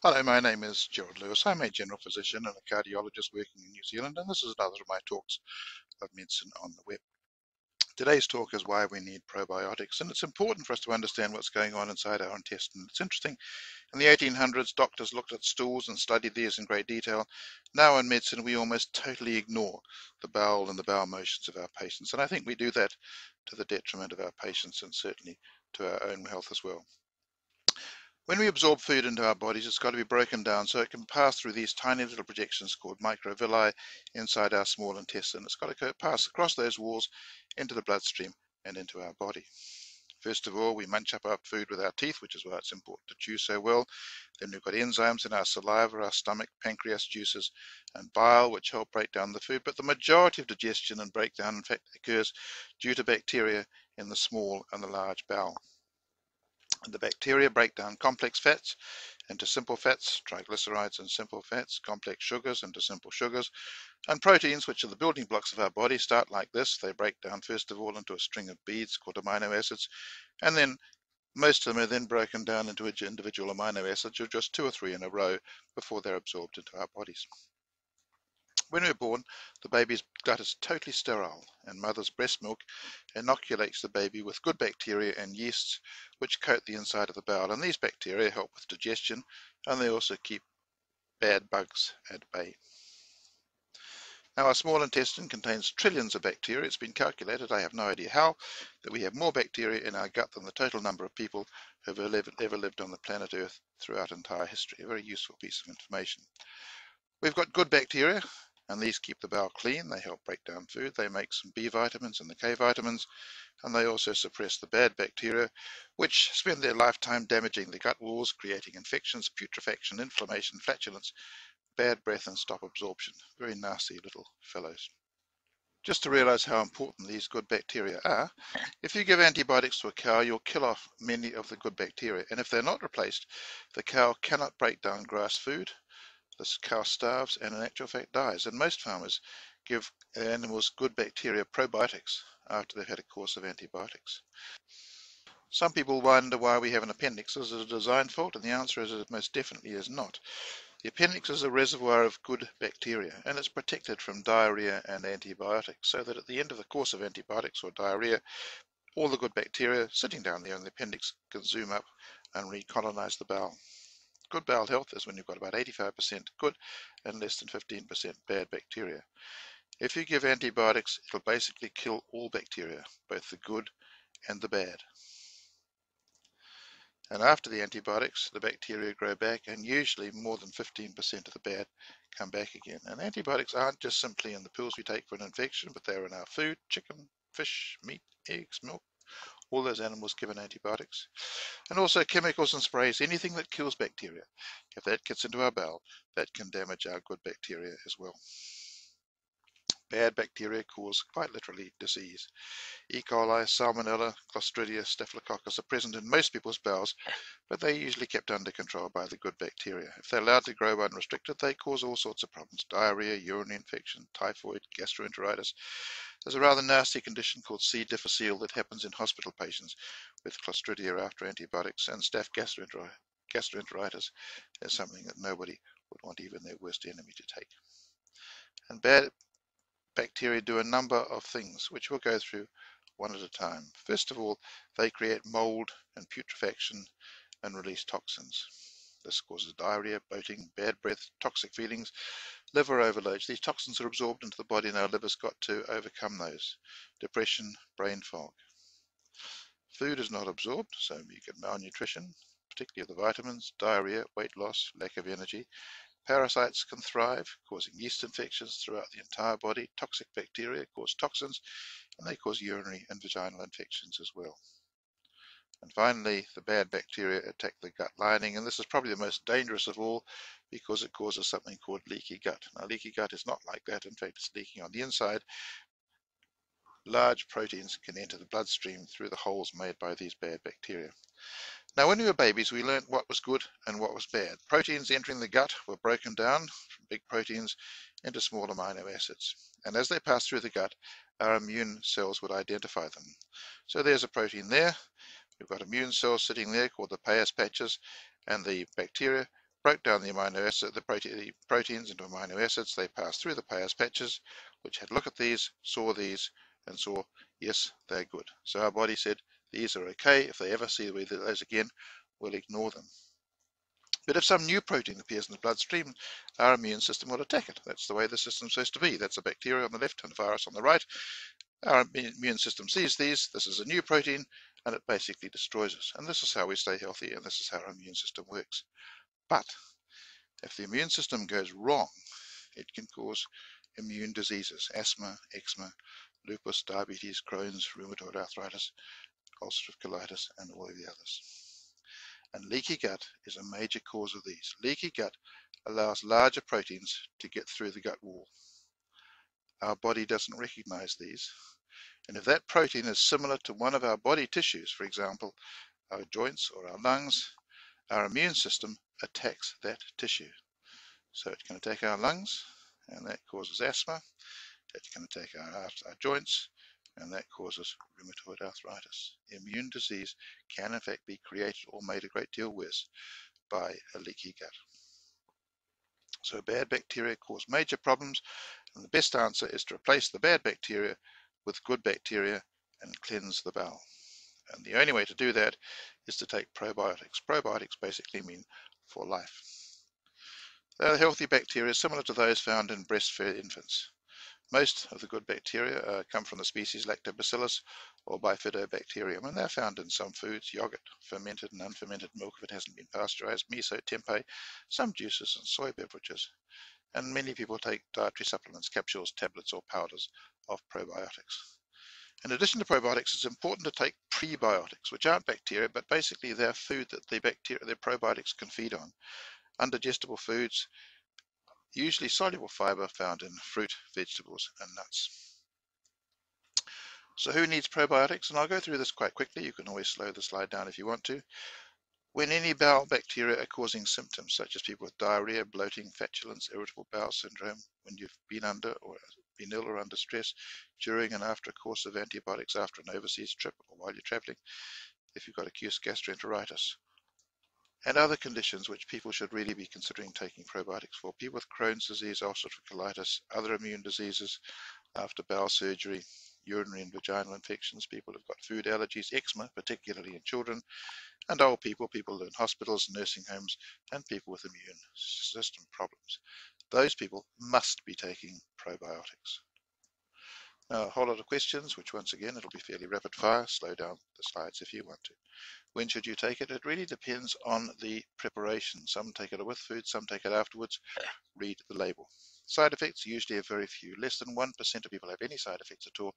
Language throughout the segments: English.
Hello, my name is Gerald Lewis. I'm a general physician and a cardiologist working in New Zealand, and this is another of my talks of medicine on the web. Today's talk is why we need probiotics, and it's important for us to understand what's going on inside our intestine. It's interesting. In the 1800s, doctors looked at stools and studied these in great detail. Now in medicine, we almost totally ignore the bowel and the bowel motions of our patients, and I think we do that to the detriment of our patients and certainly to our own health as well. When we absorb food into our bodies, it's got to be broken down so it can pass through these tiny little projections called microvilli inside our small intestine. It's got to pass across those walls into the bloodstream and into our body. First of all, we munch up our food with our teeth, which is why it's important to chew so well. Then we've got enzymes in our saliva, our stomach, pancreas juices, and bile, which help break down the food. But the majority of digestion and breakdown, in fact, occurs due to bacteria in the small and the large bowel. The bacteria break down complex fats into simple fats, triglycerides and simple fats, complex sugars into simple sugars, and proteins, which are the building blocks of our body, start like this. They break down first of all into a string of beads called amino acids, and then most of them are then broken down into individual amino acids, or just 2 or 3 in a row before they're absorbed into our bodies. When we're born, the baby's gut is totally sterile, and mother's breast milk inoculates the baby with good bacteria and yeasts which coat the inside of the bowel. And these bacteria help with digestion, and they also keep bad bugs at bay. Now, our small intestine contains trillions of bacteria. It's been calculated, I have no idea how, that we have more bacteria in our gut than the total number of people who have ever lived on the planet Earth throughout entire history. A very useful piece of information. We've got good bacteria, and these keep the bowel clean. They help break down food. They make some B vitamins and the K vitamins, and they also suppress the bad bacteria, which spend their lifetime damaging the gut walls, creating infections, putrefaction, inflammation, flatulence, bad breath, and stop absorption. Very nasty little fellows. Just to realize how important these good bacteria are, if you give antibiotics to a cow, you'll kill off many of the good bacteria, and if they're not replaced, the cow cannot break down grass food. This cow starves and in actual fact dies, and most farmers give their animals good bacteria probiotics after they've had a course of antibiotics. Some people wonder why we have an appendix. Is it a design fault? And the answer is it most definitely is not. The appendix is a reservoir of good bacteria, and it's protected from diarrhea and antibiotics, so that at the end of the course of antibiotics or diarrhea, all the good bacteria sitting down there in the appendix can zoom up and recolonize the bowel. Good bowel health is when you've got about 85% good and less than 15% bad bacteria. If you give antibiotics, it'll basically kill all bacteria, both the good and the bad. And after the antibiotics, the bacteria grow back, and usually more than 15% of the bad come back again. And antibiotics aren't just simply in the pills we take for an infection, but they're in our food, chicken, fish, meat, eggs, milk. All those animals given antibiotics. And also chemicals and sprays, anything that kills bacteria. If that gets into our bowel, that can damage our good bacteria as well. Bad bacteria cause quite literally disease. E. coli, Salmonella, Clostridia, Staphylococcus are present in most people's bowels, but they're usually kept under control by the good bacteria. If they're allowed to grow unrestricted, they cause all sorts of problems: diarrhea, urinary infection, typhoid, gastroenteritis. There's a rather nasty condition called C. difficile that happens in hospital patients with Clostridia after antibiotics, and staph gastroenteritis is something that nobody would want even their worst enemy to take. And bad bacteria do a number of things, which we'll go through one at a time. First of all, they create mold and putrefaction and release toxins. This causes diarrhea, bloating, bad breath, toxic feelings, liver overloads. These toxins are absorbed into the body, and our liver's got to overcome those. Depression, brain fog. Food is not absorbed, so you get malnutrition, particularly of the vitamins, diarrhea, weight loss, lack of energy. Parasites can thrive, causing yeast infections throughout the entire body. Toxic bacteria cause toxins, and they cause urinary and vaginal infections as well. And finally, the bad bacteria attack the gut lining, and this is probably the most dangerous of all because it causes something called leaky gut. Now, leaky gut is not like that. In fact, it's leaking on the inside. Large proteins can enter the bloodstream through the holes made by these bad bacteria. Now, when we were babies, we learned what was good and what was bad. Proteins entering the gut were broken down from big proteins into small amino acids. And as they passed through the gut, our immune cells would identify them. So there's a protein there. We've got immune cells sitting there called the Peyer's patches, and the bacteria broke down the proteins into amino acids. They passed through the Peyer's patches, which had looked at these, saw these, and saw, yes, they're good. So our body said, these are okay. If they ever see those again, we'll ignore them. But if some new protein appears in the bloodstream, our immune system will attack it. That's the way the system's supposed to be. That's a bacteria on the left and a virus on the right. Our immune system sees these. This is a new protein, and it basically destroys us. And this is how we stay healthy, and this is how our immune system works. But if the immune system goes wrong, it can cause immune diseases, asthma, eczema, lupus, diabetes, Crohn's, rheumatoid arthritis, ulcerative colitis, and all of the others. And leaky gut is a major cause of these. Leaky gut allows larger proteins to get through the gut wall. Our body doesn't recognize these. And if that protein is similar to one of our body tissues, for example, our joints or our lungs, our immune system attacks that tissue. So it can attack our lungs, and that causes asthma. It can attack our joints, and that causes rheumatoid arthritis. Immune disease can in fact be created or made a great deal worse by a leaky gut. So bad bacteria cause major problems, and the best answer is to replace the bad bacteria with good bacteria and cleanse the bowel. And the only way to do that is to take probiotics. Probiotics basically mean for life. They're healthy bacteria similar to those found in breastfed infants. Most of the good bacteria come from the species Lactobacillus or Bifidobacterium, and they're found in some foods: yogurt, fermented and unfermented milk if it hasn't been pasteurized, miso, tempeh, some juices, and soy beverages. And many people take dietary supplements, capsules, tablets, or powders of probiotics. In addition to probiotics, it's important to take prebiotics, which aren't bacteria, but basically they're food that the probiotics can feed on. Undigestible foods, usually soluble fiber found in fruit, vegetables, and nuts. So who needs probiotics? And I'll go through this quite quickly. You can always slow the slide down if you want to. When any bowel bacteria are causing symptoms, such as people with diarrhea, bloating, flatulence, irritable bowel syndrome, when you've been ill or under stress during and after a course of antibiotics after an overseas trip or while you're traveling, if you've got acute gastroenteritis, and other conditions which people should really be considering taking probiotics for. People with Crohn's disease, ulcerative colitis, other immune diseases after bowel surgery, urinary and vaginal infections, people who've got food allergies, eczema, particularly in children, and old people, people in hospitals, nursing homes, and people with immune system problems. Those people must be taking probiotics. Now, a whole lot of questions, which once again, it'll be fairly rapid fire. Slow down the slides if you want to. When should you take it? It really depends on the preparation. Some take it with food, some take it afterwards. Read the label. Side effects usually have very few. Less than 1% of people have any side effects at all,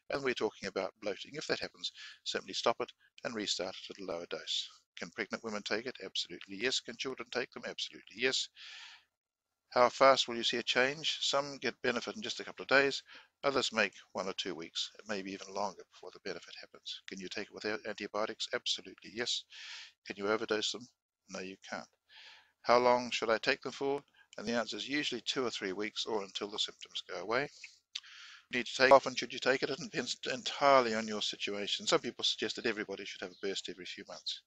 and we're talking about bloating. If that happens, simply stop it and restart it at a lower dose. Can pregnant women take it? Absolutely yes. Can children take them? Absolutely yes. How fast will you see a change? Some get benefit in just a couple of days, others make 1 or 2 weeks. It may be even longer before the benefit happens. Can you take it without antibiotics? Absolutely yes. Can you overdose them? No, you can't. How long should I take them for? And the answer is usually 2 or 3 weeks, or until the symptoms go away. How often should you take it? It depends entirely on your situation. Some people suggest that everybody should have a burst every few months.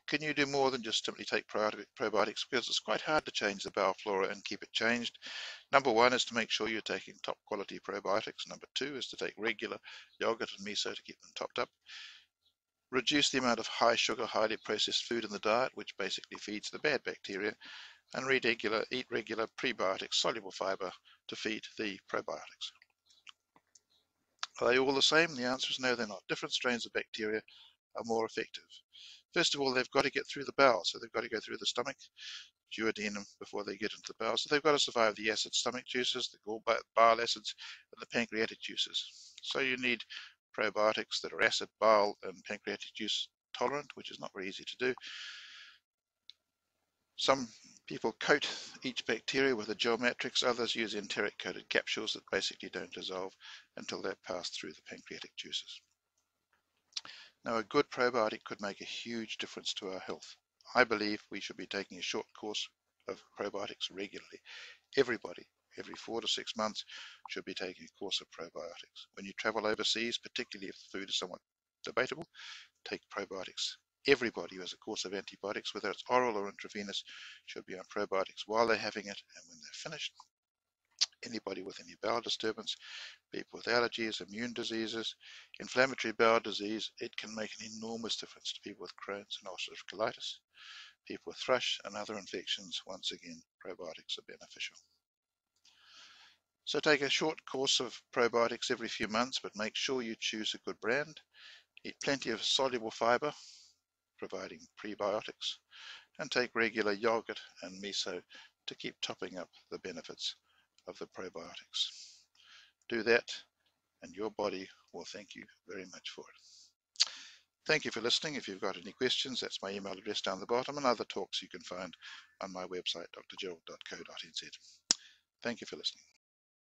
Can you do more than just simply take probiotics? Because it's quite hard to change the bowel flora and keep it changed. Number one is to make sure you're taking top quality probiotics. Number two is to take regular yogurt and miso to keep them topped up. Reduce the amount of high sugar, highly processed food in the diet, which basically feeds the bad bacteria. And eat regular prebiotics, soluble fiber, to feed the probiotics. Are they all the same? The answer is no, they're not. Different strains of bacteria are more effective. First of all, they've got to get through the bowel, so they've got to go through the stomach, duodenum, before they get into the bowel. So they've got to survive the acid stomach juices, the bile acids, and the pancreatic juices. So you need probiotics that are acid, bile, and pancreatic juice tolerant, which is not very easy to do. Some people coat each bacteria with a gel matrix, others use enteric coated capsules that basically don't dissolve until they've passed through the pancreatic juices. Now, a good probiotic could make a huge difference to our health. I believe we should be taking a short course of probiotics regularly. Everybody, every 4 to 6 months, should be taking a course of probiotics. When you travel overseas, particularly if the food is somewhat debatable, take probiotics Everybody who has a course of antibiotics, whether it's oral or intravenous, should be on probiotics while they're having it and when they're finished. Anybody with any bowel disturbance, people with allergies, immune diseases, inflammatory bowel disease, it can make an enormous difference to people with Crohn's and ulcerative colitis. People with thrush and other infections, once again, probiotics are beneficial. So take a short course of probiotics every few months, but make sure you choose a good brand. Eat plenty of soluble fiber, providing prebiotics, and take regular yogurt and miso to keep topping up the benefits of the probiotics. Do that, and your body will thank you very much for it. Thank you for listening. If you've got any questions, that's my email address down the bottom, and other talks you can find on my website, drgerald.co.nz. Thank you for listening.